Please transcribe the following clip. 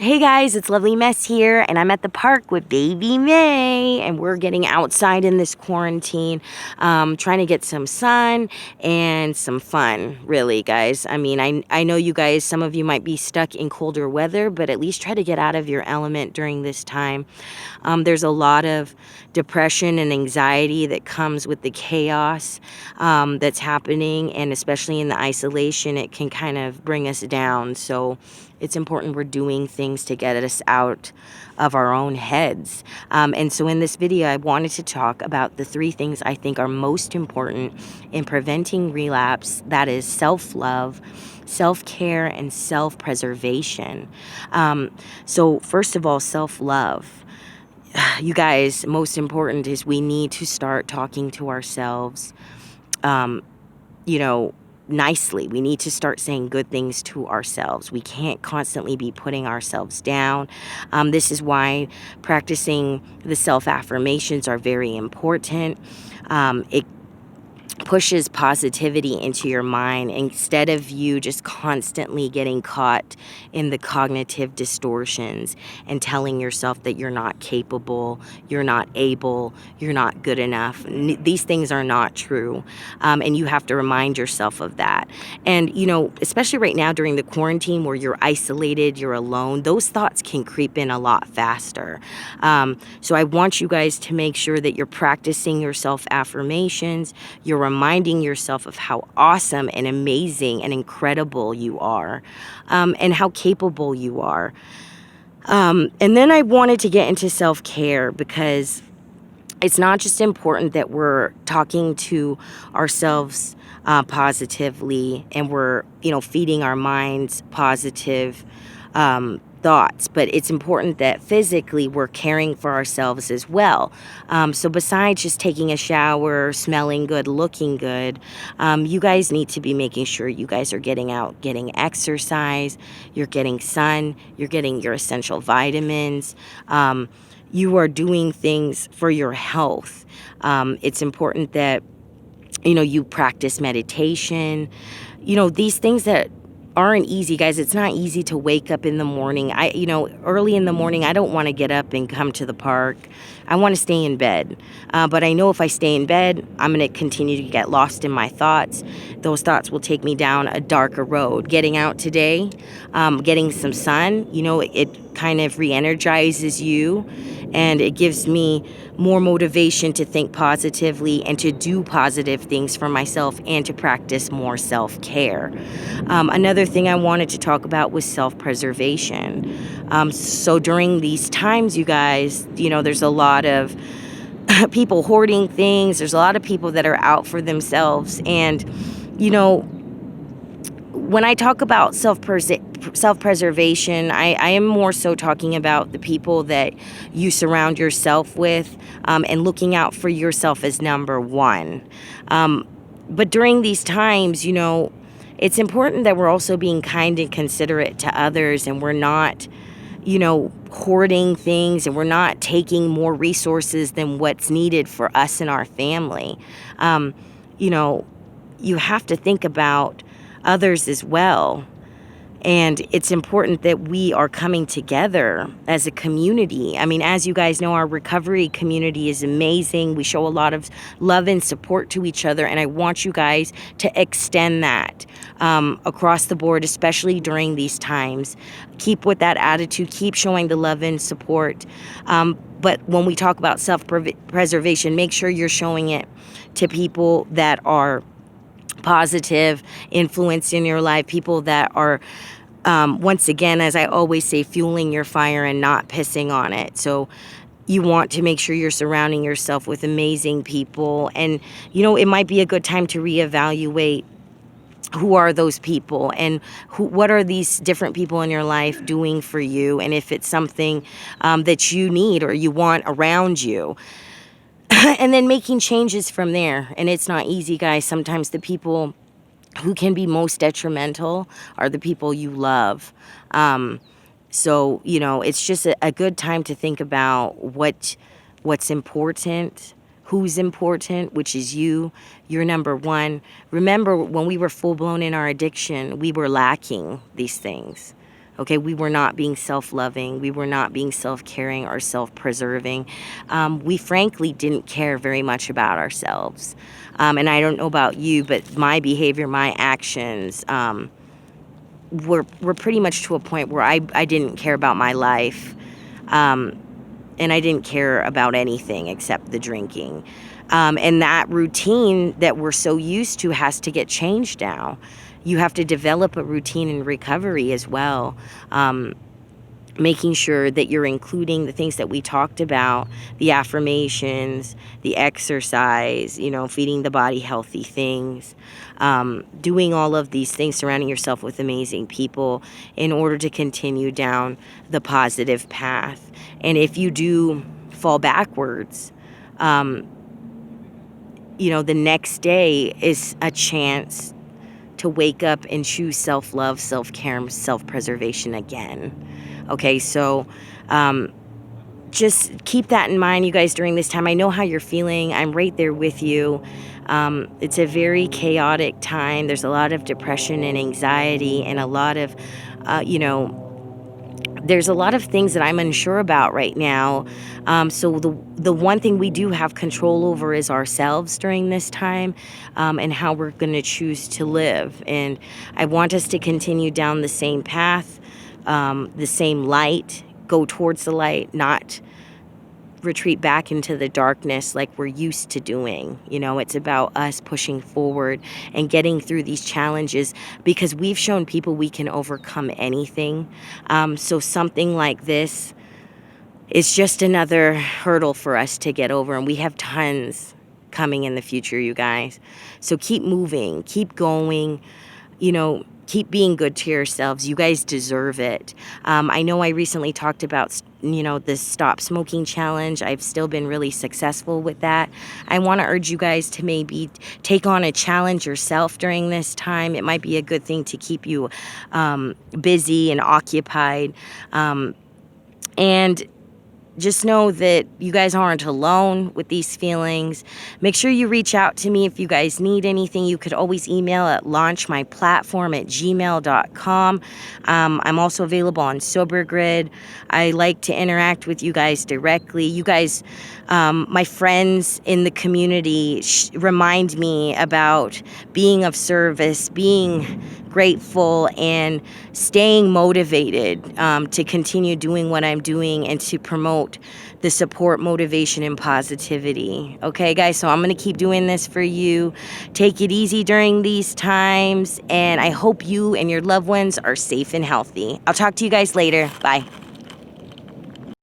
Hey guys, it's Lovely Mess here, and I'm at the park with baby May, and we're getting outside in this quarantine, trying to get some sun and some fun, really, guys. I mean, I know you guys, some of you might be stuck in colder weather, but at least try to get out of your element during this time. There's a lot of depression and anxiety that comes with the chaos that's happening, and especially in the isolation, it can kind of bring us down. So it's important we're doing things to get us out of our own heads. And so in this video, I wanted to talk about the 3 things I think are most important in preventing relapse. That is self-love, self-care, and self-preservation. So first of all, self-love. You guys, most important is we need to start talking to ourselves, you know, nicely. We need to start saying good things to ourselves. We can't constantly be putting ourselves down. This is why practicing the self-affirmations are very important. It pushes positivity into your mind instead of you just constantly getting caught in the cognitive distortions and telling yourself that you're not capable, you're not able, you're not good enough. These things are not true, and you have to remind yourself of that. And you know, especially right now during the quarantine where you're isolated, you're alone, those thoughts can creep in a lot faster. So I want you guys to make sure that you're practicing your self-affirmations, you're reminding yourself of how awesome and amazing and incredible you are, and how capable you are. And then I wanted to get into self-care because it's not just important that we're talking to ourselves positively and we're, feeding our minds positive thoughts, but it's important that physically we're caring for ourselves as well. So besides just taking a shower, smelling good, looking good, you guys need to be making sure you guys are getting out, getting exercise, you're getting sun, you're getting your essential vitamins. You are doing things for your health. It's important that, you practice meditation. These things that aren't easy, guys. It's not easy to wake up in the morning. Early in the morning, I don't want to get up and come to the park. I want to stay in bed. But I know if I stay in bed, I'm going to continue to get lost in my thoughts. Those thoughts will take me down a darker road. Getting out today, getting some sun, it kind of re-energizes you, and it gives me more motivation to think positively and to do positive things for myself and to practice more self-care. Another thing I wanted to talk about was self-preservation. So during these times, you guys, there's a lot of people hoarding things. There's a lot of people that are out for themselves. And, when I talk about self-preservation, I am more so talking about the people that you surround yourself with, and looking out for yourself as number one. But during these times, it's important that we're also being kind and considerate to others, and we're not, hoarding things, and we're not taking more resources than what's needed for us and our family. You have to think about others as well. And it's important that we are coming together as a community. I mean, as you guys know, our recovery community is amazing. We show a lot of love and support to each other. And I want you guys to extend that across the board, especially during these times. Keep with that attitude. Keep showing the love and support. But when we talk about self-preservation, make sure you're showing it to people that are positive influence in your life, people that are, once again, as I always say, fueling your fire and not pissing on it. So you want to make sure you're surrounding yourself with amazing people. And, it might be a good time to reevaluate who are those people and what are these different people in your life doing for you, and if it's something that you need or you want around you. And then making changes from there. And it's not easy, guys. Sometimes the people who can be most detrimental are the people you love. So, it's just a good time to think about what's important, who's important, which is you. You're number one. Remember, when we were full-blown in our addiction, we were lacking these things. Okay, we were not being self-loving. We were not being self-caring or self-preserving. We frankly didn't care very much about ourselves. And I don't know about you, but my behavior, my actions, were pretty much to a point where I didn't care about my life. And I didn't care about anything except the drinking. And that routine that we're so used to has to get changed now. You have to develop a routine in recovery as well. Making sure that you're including the things that we talked about, the affirmations, the exercise, feeding the body healthy things, doing all of these things, surrounding yourself with amazing people in order to continue down the positive path. And if you do fall backwards, the next day is a chance to wake up and choose self-love, self-care, and self-preservation again. Okay, so just keep that in mind, you guys, during this time. I know how you're feeling. I'm right there with you. It's a very chaotic time. There's a lot of depression and anxiety and a lot of, there's a lot of things that I'm unsure about right now. So the one thing we do have control over is ourselves during this time, and how we're going to choose to live. And I want us to continue down the same path, the same light, go towards the light, not retreat back into the darkness like we're used to doing. It's about us pushing forward and getting through these challenges, because we've shown people we can overcome anything. So something like this is just another hurdle for us to get over, and we have tons coming in the future, you guys. So keep moving, keep going, keep being good to yourselves. You guys deserve it. I know I recently talked about, this Stop Smoking Challenge. I've still been really successful with that. I want to urge you guys to maybe take on a challenge yourself during this time. It might be a good thing to keep you busy and occupied. And just know that you guys aren't alone with these feelings. Make sure you reach out to me if you guys need anything. You could always email at launchmyplatform@gmail.com. I'm also available on SoberGrid. I like to interact with you guys directly. You guys, my friends in the community, remind me about being of service, being grateful, and staying motivated to continue doing what I'm doing and to promote the support, motivation, and positivity. Okay, guys, so I'm going to keep doing this for you. Take it easy during these times, and I hope you and your loved ones are safe and healthy. I'll talk to you guys later. Bye.